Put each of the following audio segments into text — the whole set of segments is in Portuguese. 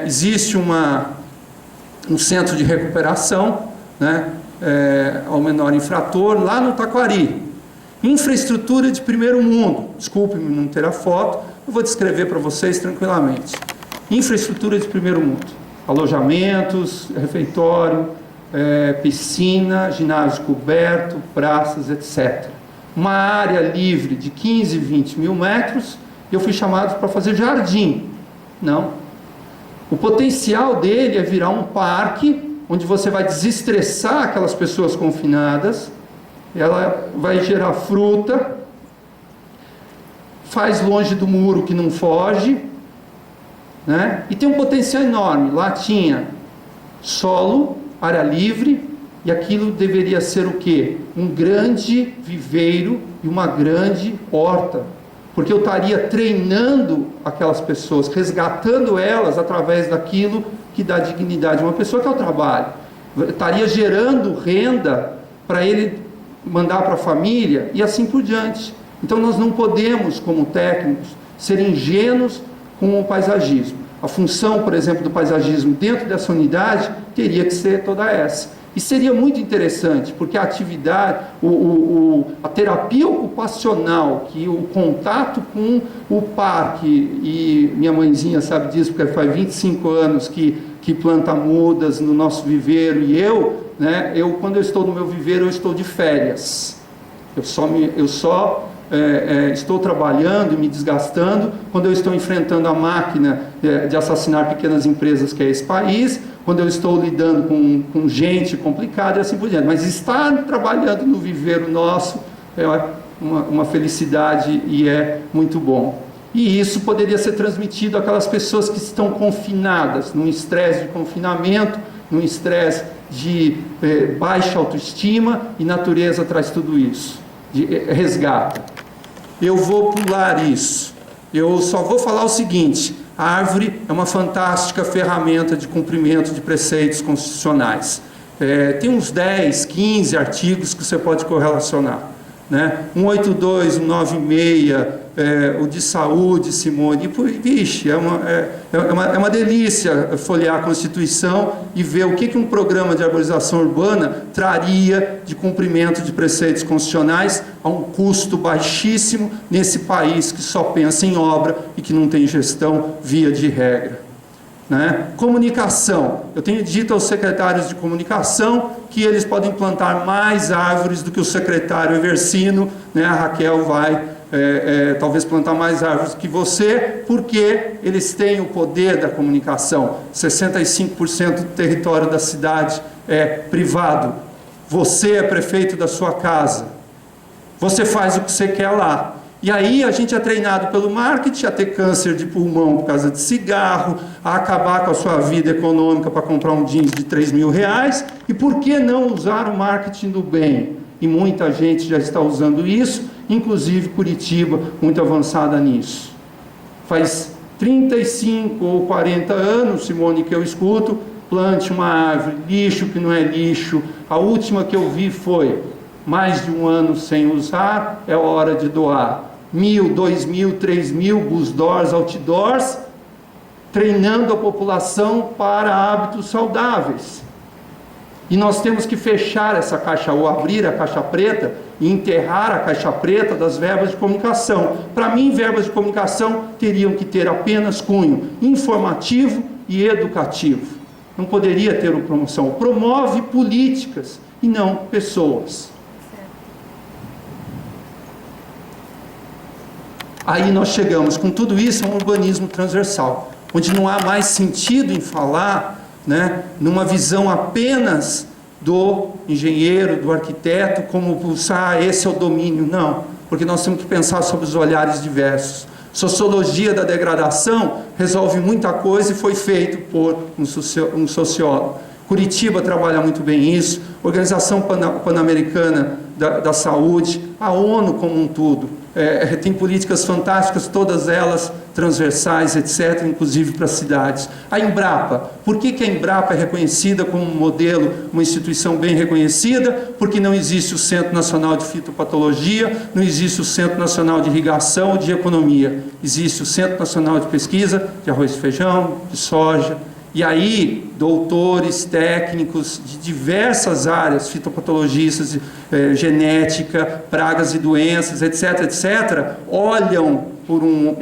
Existe um centro de recuperação, né, ao menor infrator, lá no Taquari. Infraestrutura de primeiro mundo. Desculpe-me não ter a foto, eu vou descrever para vocês tranquilamente. Infraestrutura de primeiro mundo. Alojamentos, refeitório, piscina, ginásio coberto, praças, etc. Uma área livre de 15, 20 mil metros, eu fui chamado para fazer jardim. Não. O potencial dele é virar um parque, onde você vai desestressar aquelas pessoas confinadas, ela vai gerar fruta, faz longe do muro que não foge, né? E tem um potencial enorme. Lá tinha solo, área livre, e aquilo deveria ser o quê? Um grande viveiro e uma grande horta. Porque eu estaria treinando aquelas pessoas, resgatando elas através daquilo que dá dignidade a uma pessoa, que é o trabalho. Eu estaria gerando renda para ele mandar para a família e assim por diante. Então nós não podemos, como técnicos, ser ingênuos com o paisagismo. A função, por exemplo, do paisagismo dentro dessa unidade teria que ser toda essa. E seria muito interessante, porque a atividade, a terapia ocupacional, que o contato com o parque, e minha mãezinha sabe disso, porque faz 25 anos que planta mudas no nosso viveiro, e quando eu estou no meu viveiro, eu estou de férias. Eu só estou trabalhando e me desgastando quando eu estou enfrentando a máquina de assassinar pequenas empresas, que é esse país, quando eu estou lidando com gente complicada e assim por diante. Mas estar trabalhando no viveiro nosso é uma felicidade e é muito bom. E isso poderia ser transmitido àquelas pessoas que estão confinadas, num estresse de confinamento, num estresse de baixa autoestima, e natureza traz tudo isso, resgata. Eu vou pular isso. Eu só vou falar o seguinte: a árvore é uma fantástica ferramenta de cumprimento de preceitos constitucionais. Tem uns 10, 15 artigos que você pode correlacionar, né? 182, 196, o de saúde, Simone. Vixe, é uma delícia folhear a Constituição e ver o que um programa de arborização urbana traria de cumprimento de preceitos constitucionais a um custo baixíssimo nesse país que só pensa em obra e que não tem gestão via de regra, né? Comunicação. Eu tenho dito aos secretários de comunicação que eles podem plantar mais árvores do que o secretário Eversino, né? A Raquel vai talvez plantar mais árvores que você, porque eles têm o poder da comunicação. 65% do território da cidade é privado. Você é prefeito da sua casa. Você faz o que você quer lá. E aí a gente é treinado pelo marketing a ter câncer de pulmão por causa de cigarro, a acabar com a sua vida econômica para comprar um jeans de R$3.000. E por que não usar o marketing do bem? E muita gente já está usando isso, inclusive Curitiba, muito avançada nisso. Faz 35 ou 40 anos, Simone, que eu escuto: plante uma árvore, lixo que não é lixo. A última que eu vi foi: mais de um ano sem usar, é hora de doar. 1.000, 2.000, 3.000 busdoors, outdoors, treinando a população para hábitos saudáveis. E nós temos que fechar essa caixa, ou abrir a caixa preta e enterrar a caixa preta das verbas de comunicação. Para mim, verbas de comunicação teriam que ter apenas cunho informativo e educativo. Não poderia ter uma promoção. Promove políticas e não pessoas. Aí nós chegamos com tudo isso a um urbanismo transversal, onde não há mais sentido em falar, né, numa visão apenas do engenheiro, do arquiteto, como pulsar, esse é o domínio. Não, porque nós temos que pensar sobre os olhares diversos. Sociologia da degradação resolve muita coisa e foi feito por um sociólogo. Curitiba trabalha muito bem isso, Organização Pan-Americana da Saúde, A ONU como um todo tem políticas fantásticas, todas elas transversais, etc., inclusive para cidades. A Embrapa, por que a Embrapa é reconhecida como um modelo, uma instituição bem reconhecida? Porque não existe o Centro Nacional de Fitopatologia, não existe o Centro Nacional de Irrigação ou de Economia. Existe o Centro Nacional de Pesquisa de Arroz e Feijão, de Soja. E aí, doutores, técnicos de diversas áreas, fitopatologistas, genética, pragas e doenças, etc., etc., olham com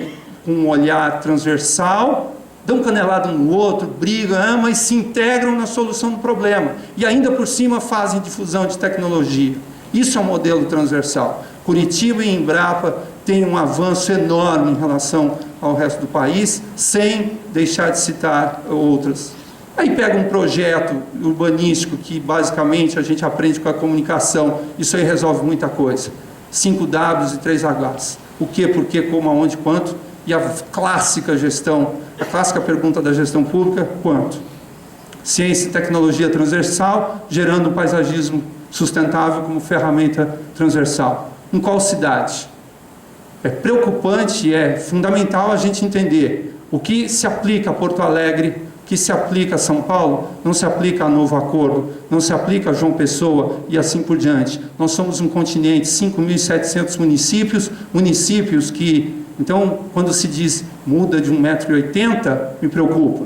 um olhar transversal, dão canelada um no outro, brigam, mas se integram na solução do problema. E ainda por cima fazem difusão de tecnologia. Isso é um modelo transversal. Curitiba e Embrapa têm um avanço enorme em relação ao resto do país, sem deixar de citar outras. Aí pega um projeto urbanístico que basicamente a gente aprende com a comunicação, isso aí resolve muita coisa. 5 Ws e 3 Hs. O que, por quê, como, aonde, quanto. E a clássica gestão, a clássica pergunta da gestão pública, quanto? Ciência e tecnologia transversal, gerando um paisagismo sustentável como ferramenta transversal. Em qual cidade? É preocupante, é fundamental a gente entender o que se aplica a Porto Alegre, o que se aplica a São Paulo, não se aplica a Novo Acordo, não se aplica a João Pessoa e assim por diante. Nós somos um continente, 5.700 municípios que, então, quando se diz muda de 1,80 m, me preocupa,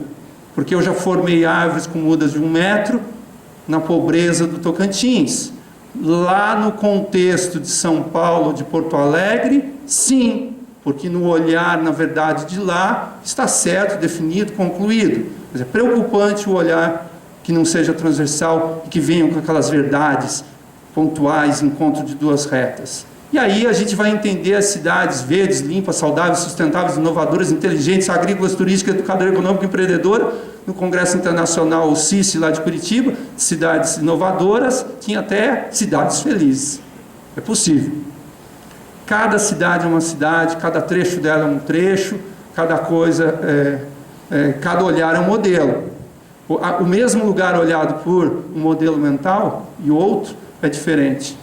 porque eu já formei árvores com mudas de 1 metro na pobreza do Tocantins. Lá no contexto de São Paulo, de Porto Alegre, sim, porque no olhar, na verdade, de lá, está certo, definido, concluído. Mas é preocupante o olhar que não seja transversal e que venham com aquelas verdades pontuais, encontro de duas retas. E aí a gente vai entender as cidades verdes, limpas, saudáveis, sustentáveis, inovadoras, inteligentes, agrícolas, turísticas, educadoras, econômicas e empreendedoras. No Congresso Internacional, o CICE, lá de Curitiba, cidades inovadoras, tinha até cidades felizes. É possível. Cada cidade é uma cidade, cada trecho dela é um trecho, cada coisa, cada olhar é um modelo. O mesmo lugar olhado por um modelo mental e o outro é diferente.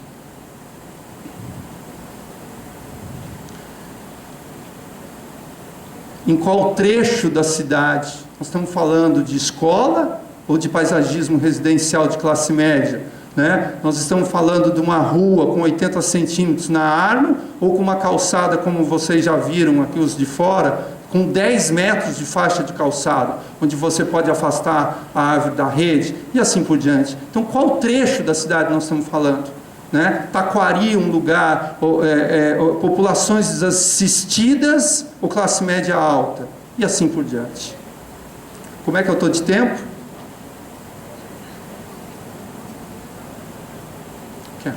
Em qual trecho da cidade? Nós estamos falando de escola ou de paisagismo residencial de classe média? Né? Nós estamos falando de uma rua com 80 centímetros na árvore ou com uma calçada, como vocês já viram aqui os de fora, com 10 metros de faixa de calçado, onde você pode afastar a árvore da rede e assim por diante. Então, qual trecho da cidade nós estamos falando? Né? Taquari, um lugar, populações desassistidas ou classe média alta, e assim por diante. Como é que eu estou de tempo? Quero.